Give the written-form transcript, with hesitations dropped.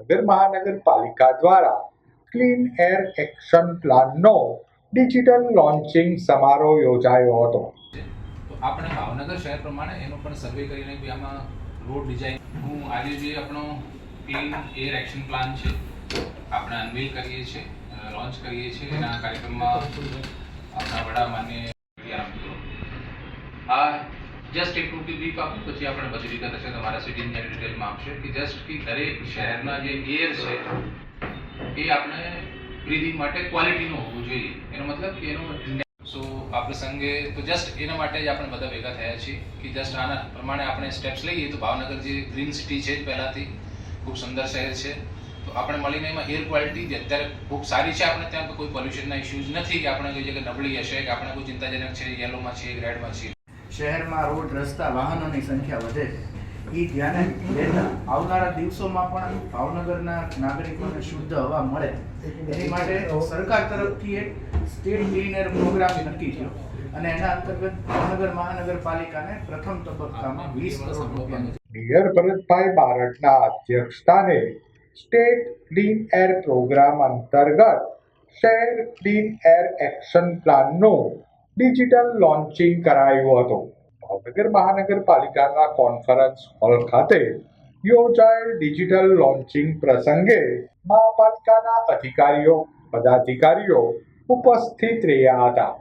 ભાવનગર મહાનગરપાલિકા દ્વારા clean air action પ્લાનનો ડિજિટલ લોન્ચિંગ સમારોહ યોજાયો હતો। તો આપણે ભાવનગર શહેર પ્રમાણે એનો પણ સર્વે કરીને બી આમાં રોડ ડિઝાઇન હું આજે જે આપણો ક્લીન એર એક્શન પ્લાન છે આપણે અનવીલ કરીએ છીએ, લોન્ચ કરીએ છીએ। એના કાર્યક્રમમાં આપણા વડા માન્ય આ જસ્ટ એક ટૂંકી બ્રીફ આપું, પછી આપણે બધી વિગત હશે તમારા સિટી ઇન્જિનિયર ડિટેલમાં આપશે કે જસ્ટ કે દરેક શહેરના જે એર છે એ આપણે બ્રીથિંગ માટે ક્વોલિટીનું હોવું જોઈએ। એનો મતલબ કે એનો સો આ પ્રસંગે તો જસ્ટ એના માટે જ આપણે બધા ભેગા થયા છીએ કે જસ્ટ આના પ્રમાણે આપણે સ્ટેપ્સ લઈએ તો ભાવનગર જે ગ્રીન સિટી છે પહેલાંથી ખૂબ સુંદર શહેર છે, તો આપણે મળીને એમાં એર ક્વોલિટી જે અત્યારે ખૂબ સારી છે, આપણે ત્યાં કોઈ પોલ્યુશનના ઇસ્યુઝ નથી કે આપણે કોઈ જગ્યાએ નબળી હશે કે આપણે કોઈ ચિંતાજનક છે, યેલોમાં છે, રેડમાં છે। શહેરમાં રોડ રસ્તા વાહનોની સંખ્યા વધે છે, એ ધ્યાને લેતા આવનારા દિવસોમાં પણ ભાવનગરના નાગરિકોને શુદ્ધ હવા મળે એની માટે સરકાર તરફથી એક સ્ટેટ ક્લીન એર પ્રોગ્રામ નક્કી થયો અને એના અંતર્ગત ભાવનગર મહાનગરપાલિકાને પ્રથમ તબક્કામાં 20 કરોડ રૂપિયાનું મેયર ભરતભાઈ બારડના અધ્યક્ષસ્થાને સ્ટેટ ક્લીન એર પ્રોગ્રામ અંતર્ગત શહેર ક્લીન એર એક્શન પ્લાનનું ડિજિટલ લોન્ચિંગ કરાયું હતું। ભાવનગર મહાનગરપાલિકાના કોન્ફરન્સ હોલ ખાતે યોજાયેલ ડિજિટલ લોન્ચિંગ પ્રસંગે મહાપાલિકાના અધિકારીઓ પદાધિકારીઓ ઉપસ્થિત રહ્યા હતા।